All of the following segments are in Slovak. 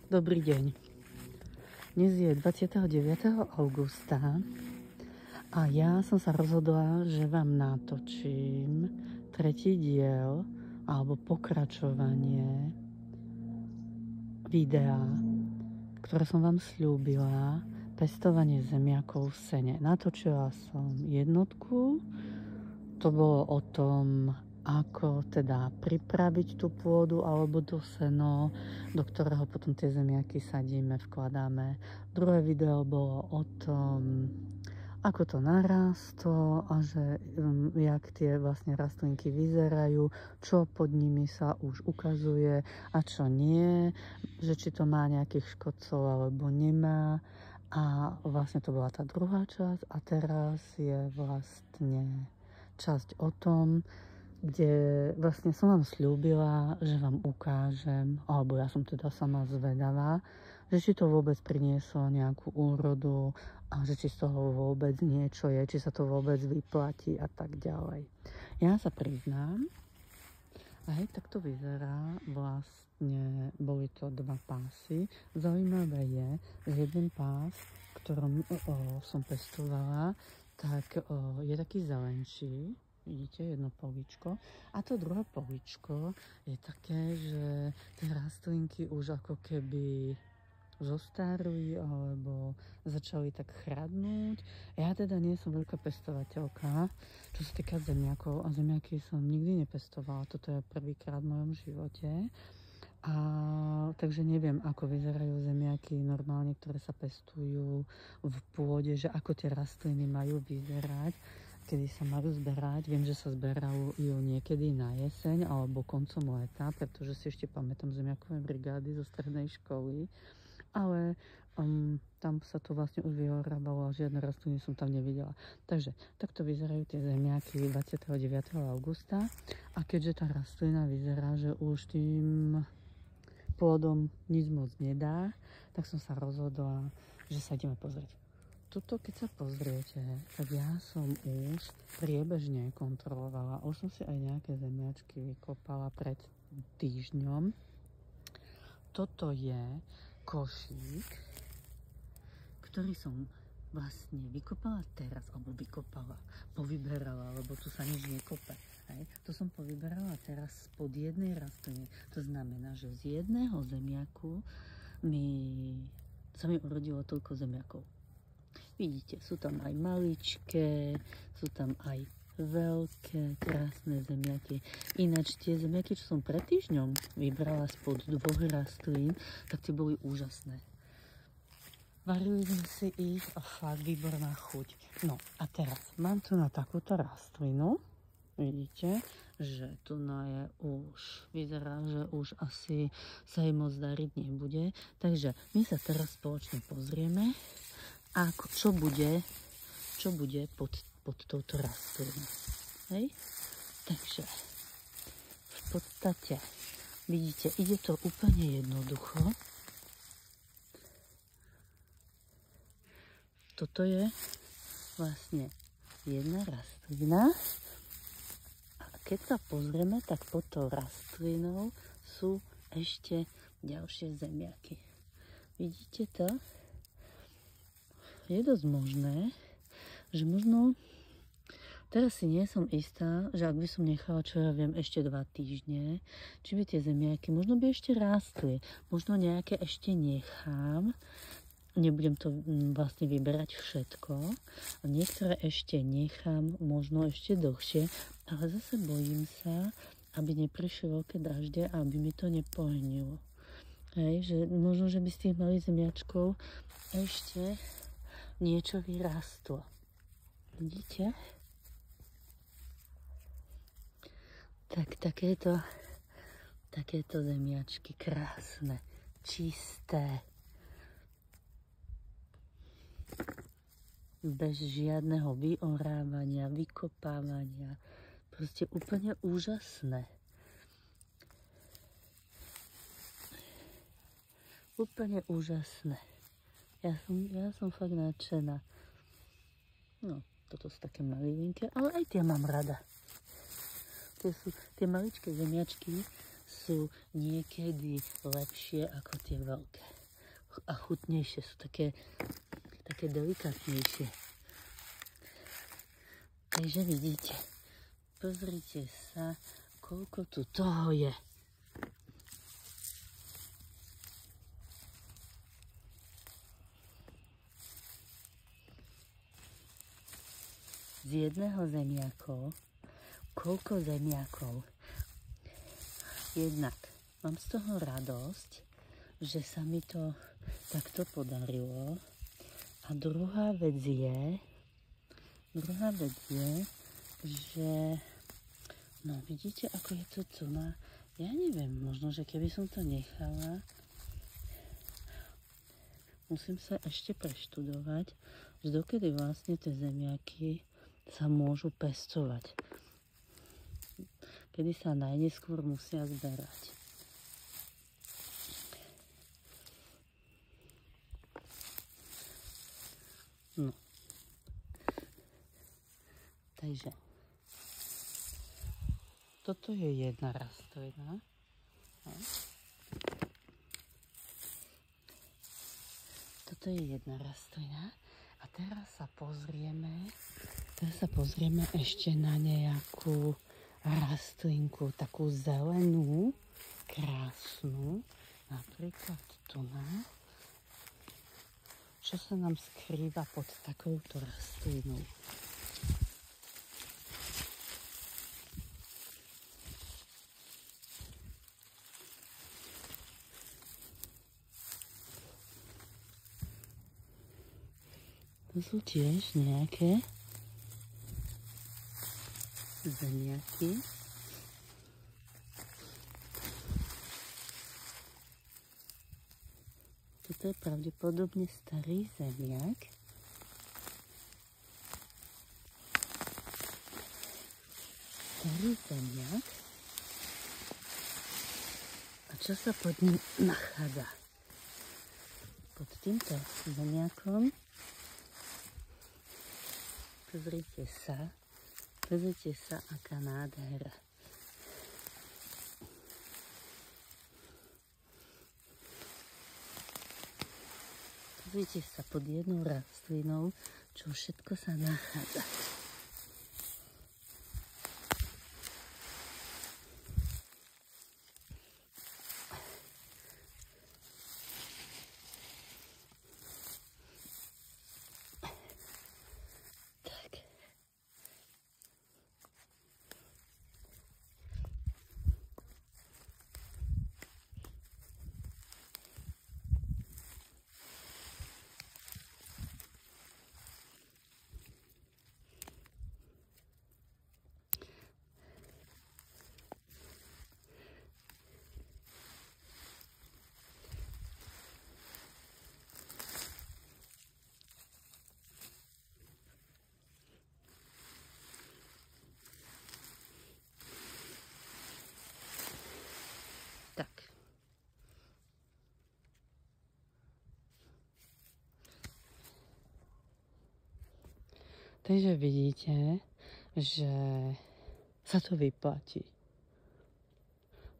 Dobrý deň. Dnes je 29. augusta a ja som sa rozhodla, že vám natočím tretí diel alebo pokračovanie videa, ktoré som vám sľúbila, pestovanie zemiakov v sene. Natočila som jednotku, to bolo o tom, ako teda pripraviť tú pôdu alebo to seno, do ktorého potom tie zemiaky sadíme, vkladáme. Druhé video bolo o tom, ako to narastlo a že jak tie vlastne rastlinky vyzerajú, čo pod nimi sa už ukazuje a čo nie, že či to má nejakých škodcov alebo nemá. A vlastne to bola tá druhá časť a teraz je vlastne časť o tom, kde vlastne som vám sľúbila, že vám ukážem, alebo ja som teda sama zvedavá, že či to vôbec prinieslo nejakú úrodu a že či z toho vôbec niečo je, či sa to vôbec vyplatí a tak ďalej. Ja sa priznám, a hej, tak to vyzerá, vlastne boli to dva pásy. Zaujímavé je, že jeden pás, ktorom som pestovala, tak je taký zelenší. Vidíte, jedno políčko. A to druhé políčko je také, že tie rastlinky už ako keby zostarli alebo začali tak chradnúť. Ja teda nie som veľká pestovateľka, čo sa týka zemiakov, a zemiaky som nikdy nepestovala. Toto je prvýkrát v mojom živote. A takže neviem, ako vyzerajú zemiaky normálne, ktoré sa pestujú v pôde, že ako tie rastliny majú vyzerať, kedy sa majú zberať. Viem, že sa zberajú niekedy na jeseň alebo koncom leta, pretože si ešte pamätám zemiakové brigády zo strednej školy, ale tam sa to vlastne už vyhorábalo a žiadne rastliny som tam nevidela. Takže takto vyzerajú tie zemiaky 29. augusta a keďže tá rastlina vyzerá, že už tým pôdom nič moc nedá, tak som sa rozhodla, že sa ideme pozrieť. Tuto, keď sa pozriete, tak ja som už priebežne kontrolovala. Už som si aj nejaké zemiačky vykopala pred týždňom. Toto je košík, ktorý som vlastne vykopala teraz, alebo povyberala, lebo tu sa nič nekope. Hej. To som povyberala teraz spod jednej rastliny. To znamená, že z jedného zemiaku sa mi urodilo toľko zemiakov. Vidíte, sú tam aj maličké, sú tam aj veľké, krásne zemiaky. Ináč tie zemiaky, čo som pred týždňom vybrala spod dvoch rastlín, tak tie boli úžasné. Varili sme si ich a fakt výborná chuť. No a teraz mám tu na takúto rastlinu. Vidíte, že tu je už, vyzerá, že už asi sa jej moc dariť nebude. Takže my sa teraz spoločne pozrieme, a čo bude pod touto rastlinou. Hej? Takže v podstate vidíte, ide to úplne jednoducho. Toto je vlastne jedna rastlina a keď sa pozrieme, tak pod tou rastlinou sú ešte ďalšie zemiaky. Vidíte to? Je dosť možné, že možno, teraz si nie som istá, že ak by som nechala, čo ja viem, ešte 2 týždne, či by tie zemiaky možno by ešte rástli, možno nejaké ešte nechám, nebudem to vlastne vyberať všetko, a niektoré ešte nechám, možno ešte dlhšie, ale zase bojím sa, aby neprišli veľké dažde a aby mi to nepohnilo. Hej, že možno, že by z tých malých zemiačkov ešte niečo vyrástlo. Vidíte? Tak takéto zemiačky krásne, čisté, bez žiadneho vyorávania, vykopávania. Proste úplne úžasné. Úplne úžasné. Ja som fakt nadšená. No, toto sú také malilinké, ale aj tie mám rada. Tie maličké zemiačky sú niekedy lepšie ako tie veľké. a chutnejšie, sú také delikátnejšie. Takže vidíte, pozrite sa, koľko tu toho je. Z jedného zemiakov, koľko zemiakov. Jednak mám z toho radosť, že sa mi to takto podarilo. A druhá vec je, že no vidíte, ako je to cuna. Ja neviem, možno, že keby som to nechala, musím sa ešte preštudovať, že dokedy vlastne tie zemiaky sa môžu pestovať. Kedy sa najneskôr musia zberať. No. Takže toto je jedna rastlina. No. Toto je jedna rastlina. A teraz sa pozrieme ešte na nejakú rastlinku, takú zelenú, krásnu, napríklad tu na, čo sa nám skrýva pod takouto rastlinou. To sú tiež nejaké zemiaky. Toto je pravdepodobne starý zemiak. A čo sa pod ním nachádza? Pod týmto zemiakom pozrite sa, aká nádhera. Pozrite sa pod jednou rastlinou, čo všetko sa nachádza. Tak. Takže vidíte, že sa to vyplatí.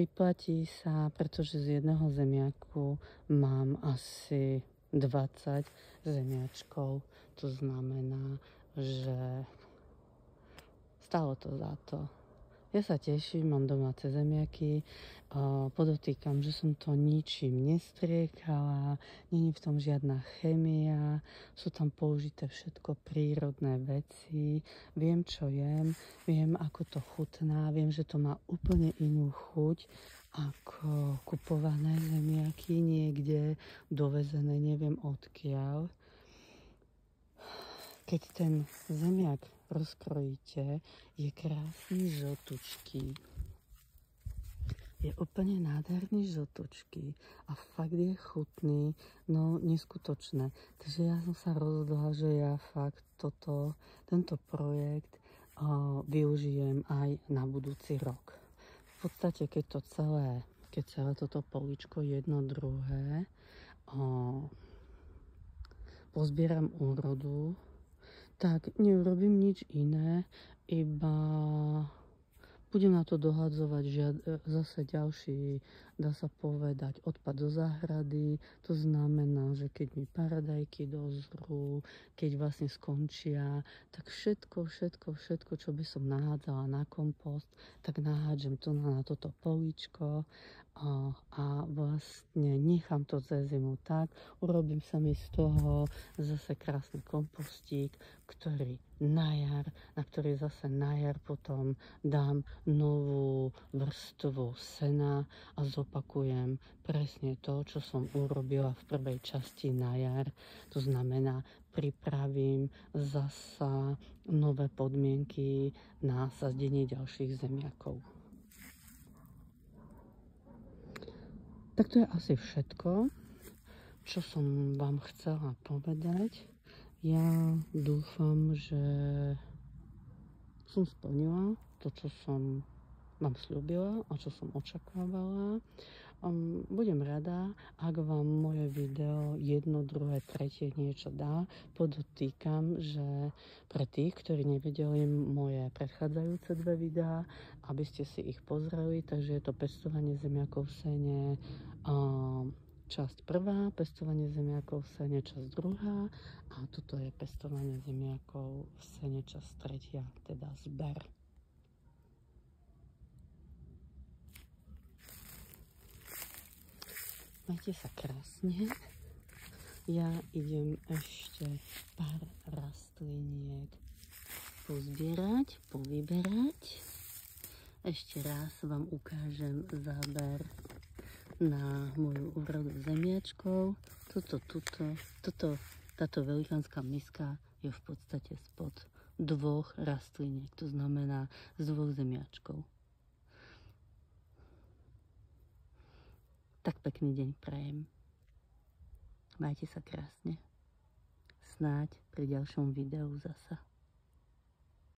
Vyplatí sa, pretože z jedného zemiaku mám asi 20 zemiačkov. To znamená, že stalo to za to. Ja sa teším, mám domáce zemiaky, podotýkam, že som to ničím nestriekala, nie je v tom žiadna chémia, sú tam použité všetko prírodné veci, viem, čo jem, viem, ako to chutná, viem, že to má úplne inú chuť ako kupované zemiaky niekde, dovezené neviem odkiaľ. Keď ten zemiak rozkrojíte, je krásny žltučký. Je úplne nádherný žltučký a fakt je chutný, no neskutočné. Takže ja som sa rozhodla, že ja fakt tento projekt využijem aj na budúci rok. V podstate, keď celé toto políčko jedno druhé pozbieram úrodu, tak neurobím nič iné, iba Budem na to dohadzovať zase ďalší, dá sa povedať, odpad do záhrady. To znamená, že keď mi paradajky dozrú, keď vlastne skončia, tak všetko, čo by som nahádzala na kompost, tak nahádžem to na toto políčko a vlastne nechám to cez zimu tak. Urobím sa mi z toho zase krásny kompostík, na ktorý zase na jar potom dám novú vrstvu sena a zopakujem presne to, čo som urobila v prvej časti na jar. To znamená, pripravím zasa nové podmienky na sazdenie ďalších zemiakov. Tak to je asi všetko, čo som vám chcela povedať. Ja dúfam, že som splnila to, čo som vám sľúbila a čo som očakávala. Budem rada, ak vám moje video 1, 2, 3 niečo dá. Podotýkam, že pre tých, ktorí nevideli moje predchádzajúce 2 videá, aby ste si ich pozreli, takže je to pestovanie zemiakov v sene, časť 1, pestovanie zemiakov v sene, časť 2 a toto je pestovanie zemiakov v sene, časť 3, teda zber. Majte sa krásne. Ja idem ešte pár rastliniek pozbierať, povyberať. Ešte raz vám ukážem záber na moju úrodu zemiačkov. Táto velikánska miska je v podstate spod 2 rastliniek, to znamená z 2 zemiačkov. Tak pekný deň prajem. Majte sa krásne. Snáď pri ďalšom videu zasa.